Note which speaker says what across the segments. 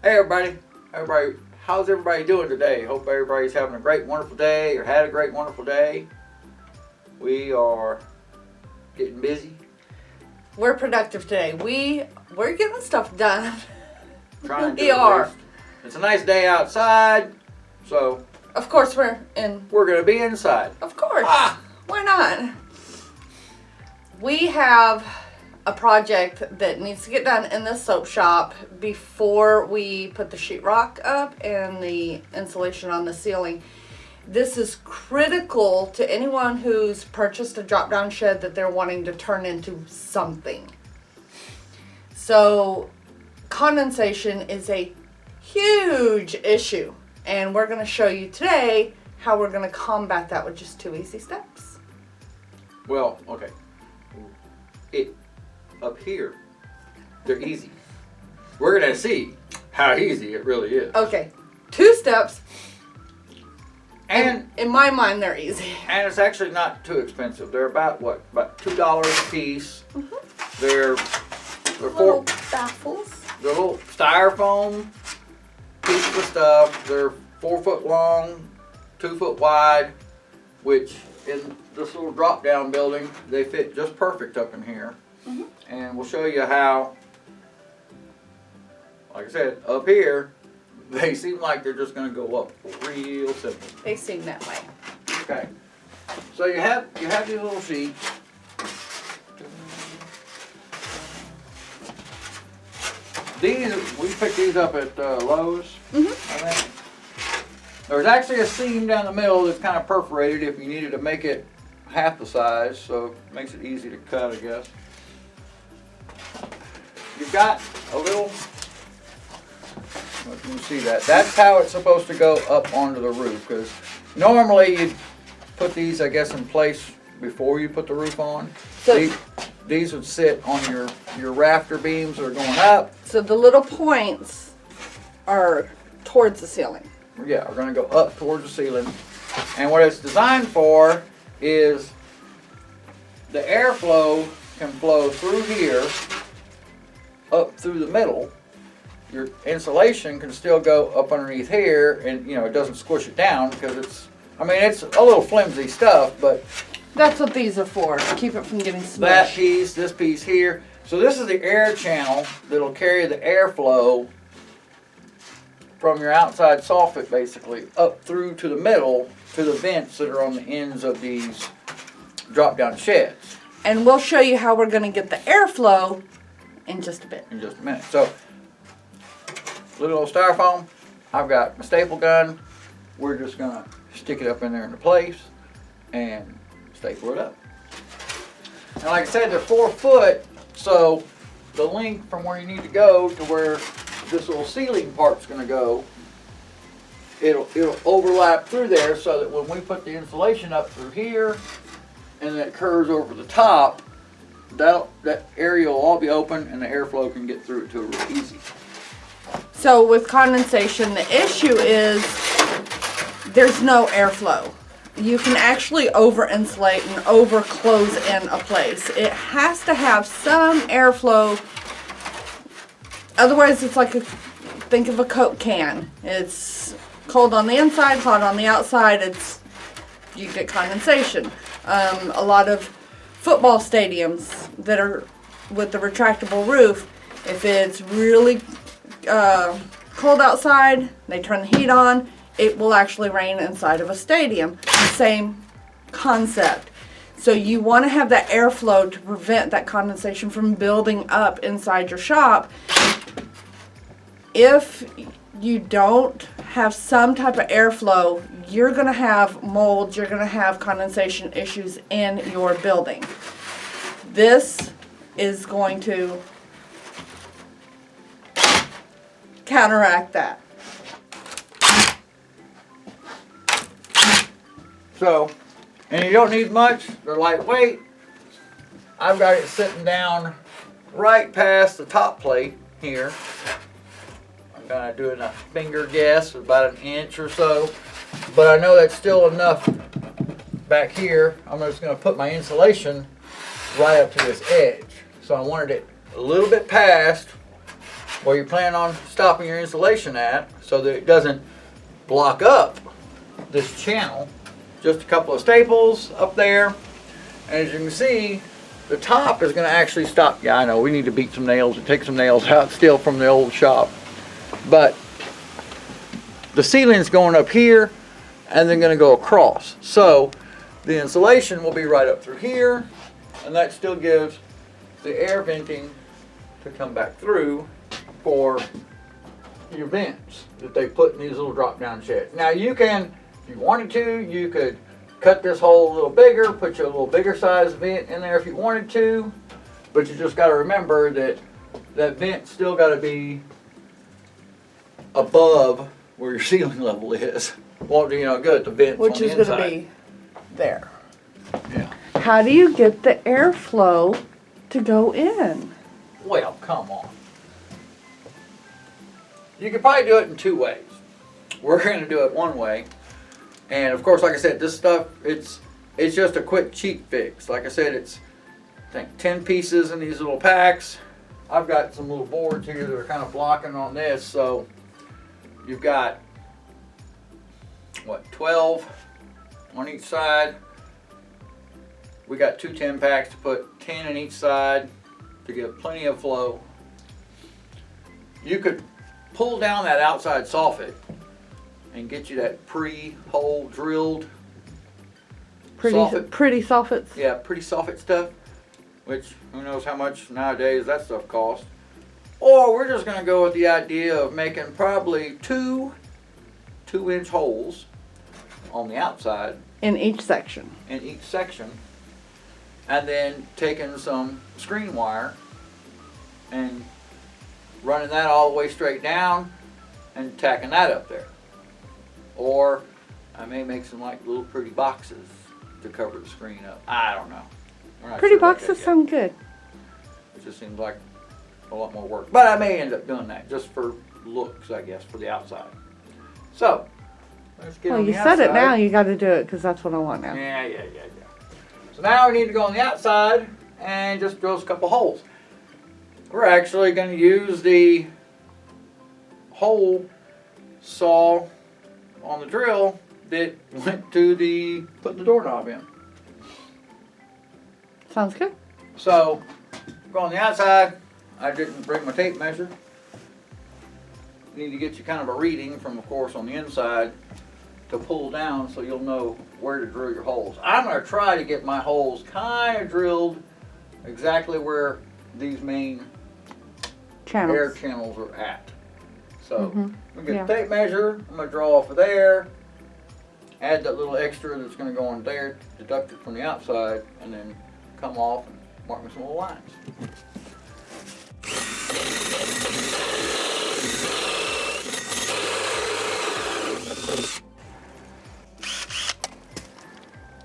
Speaker 1: Hey everybody, how's everybody doing today? Hope everybody's having a great, wonderful day or had a great, wonderful day. We are getting busy.
Speaker 2: We're productive today. We're getting stuff done.
Speaker 1: Trying to.
Speaker 2: We are.
Speaker 1: It's a nice day outside, so
Speaker 2: Of course we're
Speaker 1: gonna be inside.
Speaker 2: Of course.
Speaker 1: Ah!
Speaker 2: Why not? We have a project that needs to get done in the soap shop before we put the sheetrock up and the insulation on the ceiling. This is critical to anyone who's purchased a drop-down shed that they're wanting to turn into something. So condensation is a huge issue, and we're going to show you today how we're going to combat that with just 2 easy steps.
Speaker 1: Well, okay. Up here, they're easy. We're gonna see how easy it really is.
Speaker 2: Okay, 2 steps.
Speaker 1: And
Speaker 2: in my mind, they're easy.
Speaker 1: And it's actually not too expensive. They're about what? About $2 a piece.
Speaker 2: Mm-hmm.
Speaker 1: They're
Speaker 2: little baffles.
Speaker 1: They're little styrofoam pieces of stuff. They're 4 foot long, 2 foot wide, which in this little drop down building, they fit just perfect up in here.
Speaker 2: Mm-hmm.
Speaker 1: And we'll show you how, like I said, up here, they seem like they're just going to go up real simple.
Speaker 2: They seem that way.
Speaker 1: Okay. So you have these little sheets. We picked these up at Lowe's.
Speaker 2: Mm-hmm.
Speaker 1: I think. There's actually a seam down the middle that's kind of perforated if you needed to make it half the size, so it makes it easy to cut, I guess. You've got a little, you can see that. That's how it's supposed to go up onto the roof, because normally you'd put these, I guess, in place before you put the roof on. So these would sit on your rafter beams that are going up.
Speaker 2: So the little points are towards the ceiling.
Speaker 1: Yeah, are going to go up towards the ceiling. And what it's designed for is the airflow can flow through here, up through the middle. Your insulation can still go up underneath here, and it doesn't squish it down, because it's a little flimsy stuff, but
Speaker 2: that's what these are for, to keep it from getting smushed.
Speaker 1: That piece, this piece here. So this is the air channel that'll carry the airflow from your outside soffit, basically, up through to the middle, to the vents that are on the ends of these drop-down sheds.
Speaker 2: And we'll show you how we're going to get the airflow in just a bit.
Speaker 1: In just a minute. So, little old styrofoam. I've got my staple gun. We're just going to stick it up in there into place and staple it up. And like I said, they're 4 foot, so the length from where you need to go to where this little ceiling part's going to go, it'll overlap through there, so that when we put the insulation up through here and then it curves over the top, that area will all be open and the airflow can get through it to real easy.
Speaker 2: So with condensation, the issue is there's no airflow. You can actually over insulate and over close in a place. It has to have some airflow. Otherwise, it's like think of a Coke can. It's cold on the inside, hot on the outside. You get condensation. A lot of football stadiums that are with the retractable roof, if it's really cold outside, they turn the heat on, it will actually rain inside of a stadium. The same concept. So you want to have that airflow to prevent that condensation from building up inside your shop. If you don't have some type of airflow, you're going to have mold, you're going to have condensation issues in your building. This is going to counteract that.
Speaker 1: So, and you don't need much, they're lightweight. I've got it sitting down right past the top plate here. I'm kind of doing a finger guess, about 1 inch or so. But I know that's still enough back here. I'm just going to put my insulation right up to this edge. So I wanted it a little bit past where you plan on stopping your insulation at so that it doesn't block up this channel. Just a couple of staples up there. And as you can see, the top is going to actually stop. Yeah, I know, we need to beat some nails and take some nails out still from the old shop. But the ceiling's going up here and then going to go across. So the insulation will be right up through here, and that still gives the air venting to come back through for your vents that they put in these little drop down sheds. Now you can, if you wanted to, you could cut this hole a little bigger, put your little bigger size vent in there if you wanted to, but you just got to remember that that vent's still got to be above where your ceiling level is. Won't do you no good, the vents
Speaker 2: Which
Speaker 1: on the
Speaker 2: is
Speaker 1: inside.
Speaker 2: going to be there.
Speaker 1: Yeah.
Speaker 2: How do you get the airflow to go in?
Speaker 1: Well, come on. You could probably do it in two ways. We're going to do it one way. And of course, like I said, this stuff, it's just a quick cheap fix. Like I said, it's, I think, 10 pieces in these little packs. I've got some little boards here that are kind of blocking on this. So you've got, what, 12 on each side. We got 2 10 packs to put 10 in each side to get plenty of flow. You could pull down that outside soffit and get you that pre-hole drilled
Speaker 2: Pretty soffits.
Speaker 1: Yeah, pretty soffit stuff, which who knows how much nowadays that stuff costs. Or we're just gonna go with the idea of making probably 2 2-inch holes on the outside
Speaker 2: In each section.
Speaker 1: in each section, and then taking some screen wire and running that all the way straight down and tacking that up there. Or I may make some like little pretty boxes to cover the screen up. I don't know. We're not
Speaker 2: Pretty
Speaker 1: sure about that
Speaker 2: boxes
Speaker 1: yet.
Speaker 2: sound good.
Speaker 1: It just seems like a lot more work. But I may end up doing that just for looks, I guess, for the outside. So, let's get
Speaker 2: Well,
Speaker 1: on the
Speaker 2: you said it
Speaker 1: outside.
Speaker 2: now. You got to do it because that's what I want now.
Speaker 1: Yeah. So now we need to go on the outside and just drill us a couple holes. We're actually going to use the hole saw on the drill that went to the putting the doorknob in.
Speaker 2: Sounds good.
Speaker 1: So, go on the outside. I didn't bring my tape measure. Need to get you kind of a reading from, of course, on the inside to pull down so you'll know where to drill your holes. I'm going to try to get my holes kind of drilled exactly where these main
Speaker 2: Channels.
Speaker 1: air channels are at. So, we get
Speaker 2: Yeah.
Speaker 1: the tape measure. I'm going to draw off of there. Add that little extra that's going to go on there, deduct it from the outside, and then come off and mark me some little lines.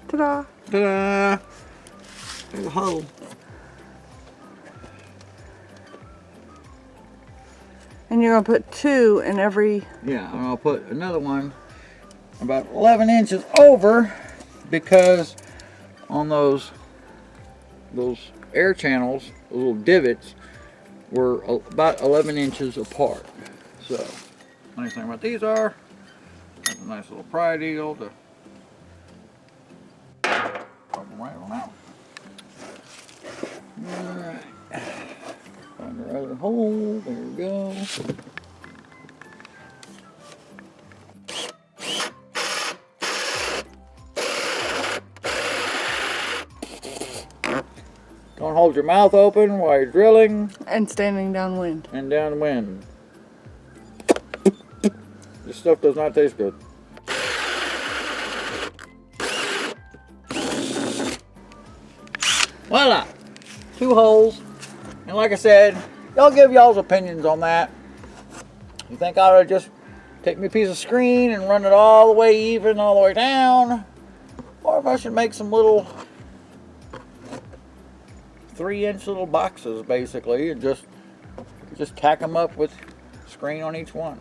Speaker 2: Ta-da.
Speaker 1: Ta-da! There's a hole.
Speaker 2: And you're going to put 2 in every...
Speaker 1: Yeah, and I'll put another one about 11 inches over because on those air channels, the little divots, were about 11 inches apart. So, nice thing about these are, that's a nice little pry deal to pop them right on out. Alright, find our other hole, there we go. Don't hold your mouth open while you're drilling
Speaker 2: And standing downwind.
Speaker 1: and downwind. This stuff does not taste good. Voila! 2 holes. And like I said, y'all give y'all's opinions on that. You think I ought to just take me a piece of screen and run it all the way even, all the way down? Or if I should make some little 3-inch little boxes basically and just tack them up with screen on each one.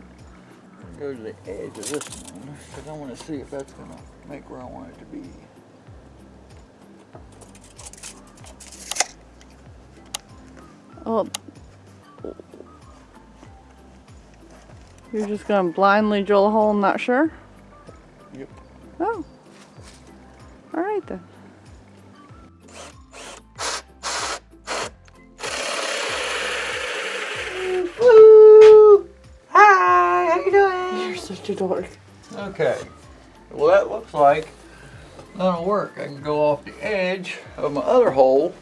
Speaker 1: Go to the edge of this one because I want to see if that's going to make where I want it to be.
Speaker 2: Oh, You're just gonna blindly drill a hole and not sure?
Speaker 1: Yep.
Speaker 2: Oh. Alright then.
Speaker 1: Woo! Hi, how you doing?
Speaker 2: You're such a dork.
Speaker 1: Okay. Well, that looks like that'll work. I can go off the edge of my other hole.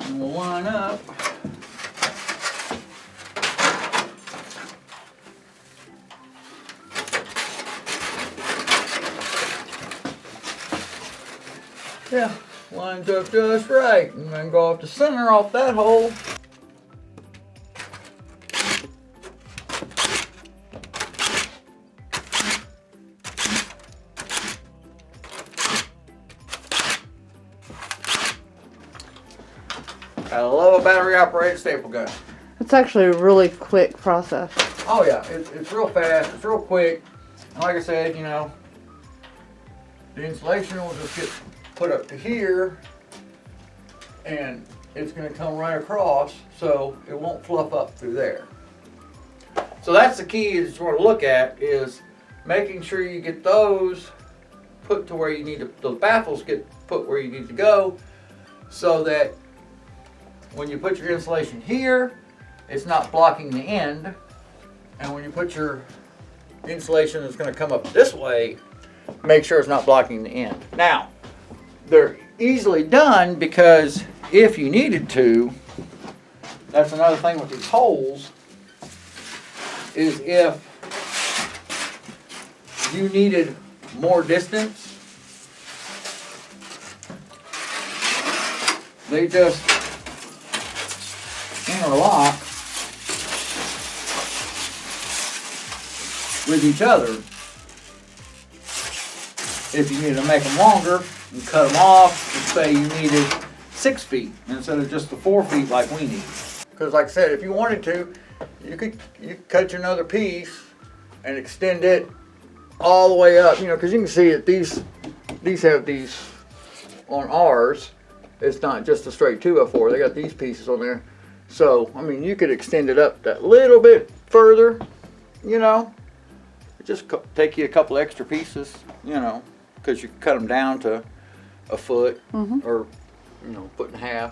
Speaker 1: And we'll line up. Yeah, lines up just right. And then go off the center off that hole. I love a battery operated staple gun.
Speaker 2: It's actually a really quick process.
Speaker 1: Oh yeah, it's real fast, it's real quick. And like I said, you know, the insulation will just get put up to here and it's gonna come right across so it won't fluff up through there. So that's the key that you want to look at, is making sure you get those put to where you need to, those baffles get put where you need to go, so that when you put your insulation here, it's not blocking the end. And when you put your insulation that's going to come up this way, make sure it's not blocking the end. Now, they're easily done, because if you needed to, that's another thing with these holes, is if you needed more distance, they just interlock with each other. If you need to make them longer, you cut them off and say you needed 6 feet instead of just the 4 feet like we need. Because like I said, if you wanted to, you could cut you another piece and extend it all the way up, you know, because you can see that these have these on ours. It's not just a straight 2x4. They got these pieces on there. So, I mean, you could extend it up that little bit further, you know. It just take you a couple extra pieces, you know, because you cut them down to a foot, or, you know, 1.5 feet.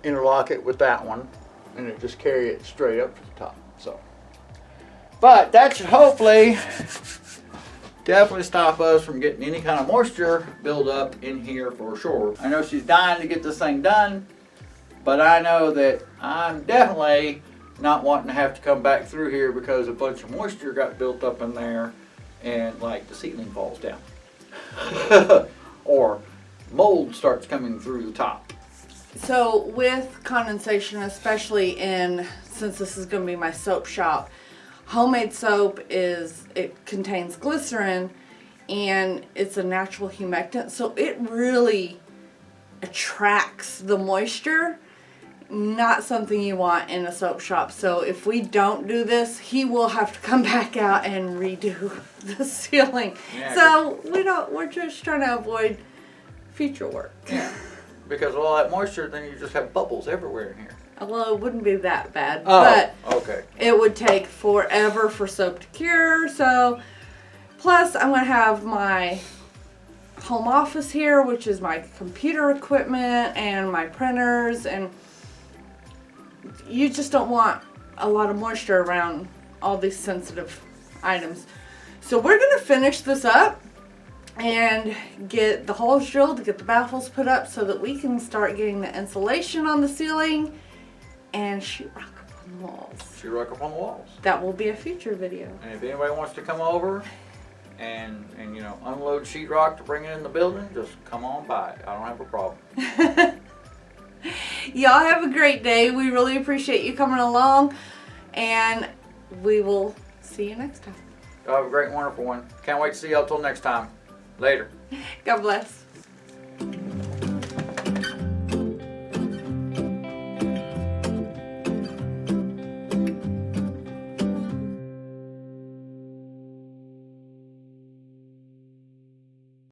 Speaker 1: Interlock it with that one, and it just carry it straight up to the top. So, but that should hopefully definitely stop us from getting any kind of moisture build up in here for sure. I know she's dying to get this thing done, but I know that I'm definitely not wanting to have to come back through here because a bunch of moisture got built up in there and like the ceiling falls down. Or mold starts coming through the top.
Speaker 2: So with condensation, especially since this is going to be my soap shop, homemade soap it contains glycerin, and it's a natural humectant, so it really attracts the moisture. Not something you want in a soap shop. So if we don't do this, he will have to come back out and redo the ceiling. Yeah, so we're just trying to avoid future work.
Speaker 1: Yeah. Because of all that moisture, then you just have bubbles everywhere in here.
Speaker 2: Well, it wouldn't be that bad,
Speaker 1: but okay.
Speaker 2: It would take forever for soap to cure. So, plus I'm going to have my home office here, which is my computer equipment and my printers, and you just don't want a lot of moisture around all these sensitive items. So we're going to finish this up and get the holes drilled, get the baffles put up so that we can start getting the insulation on the ceiling and sheetrock up on the walls.
Speaker 1: Sheetrock up on the walls.
Speaker 2: That will be a future video.
Speaker 1: And if anybody wants to come over and you know, unload sheetrock to bring it in the building, just come on by. I don't have a problem.
Speaker 2: Y'all have a great day. We really appreciate you coming along, and we will see you next time.
Speaker 1: Y'all have a great, wonderful one. Can't wait to see y'all till next time. Later.
Speaker 2: God bless.